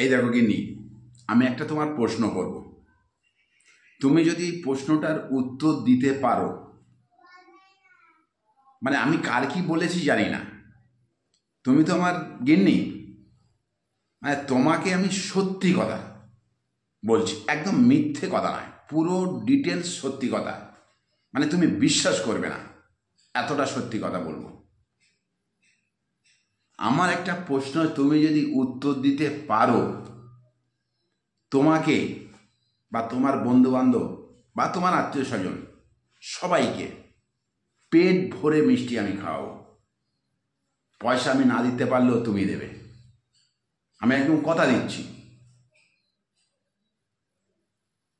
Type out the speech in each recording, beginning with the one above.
এই দেখো গিন্নি, আমি একটা তোমার প্রশ্ন করব। তুমি যদি প্রশ্নটার উত্তর দিতে পারো, মানে আমি কার কি বলেছি জানি না, তুমি তো আমার গিন্নি, মানে তোমাকে আমি সত্যি কথা বলছি, একদম মিথ্যে কথা নয়, পুরো ডিটেলস সত্যি কথা, মানে তুমি বিশ্বাস করবে না, এতটা সত্যি কথা বলবো। আমার একটা প্রশ্ন তুমি যদি উত্তর দিতে পারো, তোমাকে বা তোমার বন্ধুবান্ধব বা তোমার আত্মীয় স্বজন সবাইকে পেট ভরে মিষ্টি আমি খাওয়াবো। পয়সা আমি না দিতে পারলেও তুমি দেবে, আমি একদম কথা দিচ্ছি।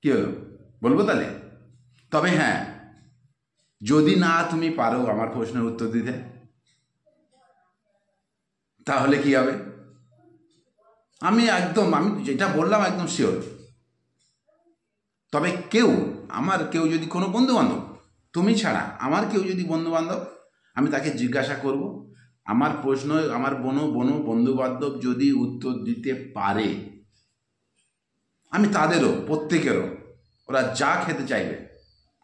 কি হলো, বলবো তাহলে? তবে হ্যাঁ, যদি না তুমি পারো আমার প্রশ্নের উত্তর দিতে, তাহলে কি হবে? আমি যেটা বললাম একদম শিওর। তবে কেউ যদি কোনো বন্ধুবান্ধব, তুমি ছাড়া আমার কেউ যদি বন্ধুবান্ধব, আমি তাকে জিজ্ঞাসা করব, আমার প্রশ্ন আমার বন্ধুবান্ধব যদি উত্তর দিতে পারে, আমি তাদেরও প্রত্যেকেরও, ওরা যা খেতে চাইবে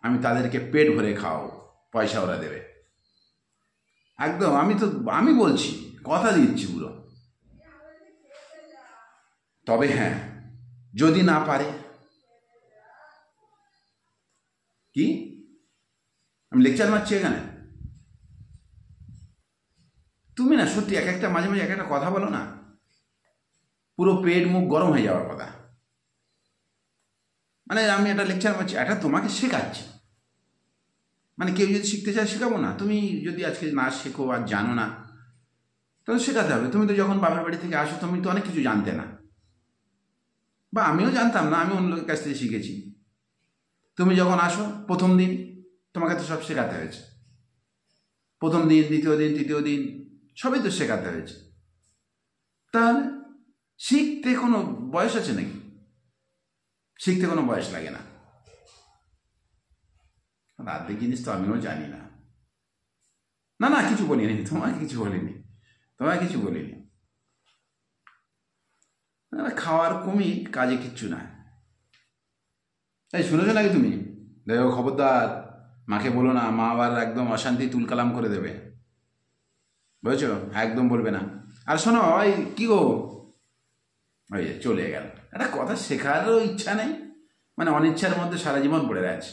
আমি তাদেরকে পেট ভরে খাওয়াবো, পয়সা ওরা দেবে। একদম, আমি বলছি, কথা দিচ্ছি পুরো। তবে হ্যাঁ, যদি না পারে, কি আমি লেকচার মারছি এখানে? তুমি না সত্যি মাঝে মাঝে এক একটা কথা বলো না, পুরো পেট মুখ গরম হয়ে যাওয়ার কথা। মানে আমি একটা লেকচার মারছি, এটা তোমাকে শেখাচ্ছি। মানে কেউ যদি শিখতে চায় শেখাবো না? তুমি যদি আজকে না শেখো আর জানো না, তাহলে শেখাতে হবে। তুমি তো যখন বাপের বাড়ি থেকে আসো, তুমি তো অনেক কিছু জানতে না, বা আমিও জানতাম না, আমি অন্য লোকের কাছ থেকে শিখেছি। তুমি যখন আসো প্রথম দিন, তোমাকে তো সব শেখাতে হয়েছে। প্রথম দিন, দ্বিতীয় দিন, তৃতীয় দিন, সবই তো শেখাতে হয়েছে। তাহলে শিখতে কোনো বয়স আছে নাকি? শিখতে কোনো বয়স লাগে না। আর্ধেক জিনিস তো আমিও জানি না। না না, কিছু বলিনি, তোমাকে কিছু বলিনি। খাওয়ার কুমির, কাজে কিচ্ছু না। এই শুনেছো নাকি তুমি? দেখো খবরদার, মাকে বলো না, মা আবার একদম অশান্তি তুলকালাম করে দেবে, বুঝেছো? একদম বলবে না। আর শোনো, ওই কি গো, ওই যে চলে গেল। একটা কথা শেখারও ইচ্ছা নেই, মানে অনিচ্ছার মধ্যে সারা জীবন পড়ে আছে।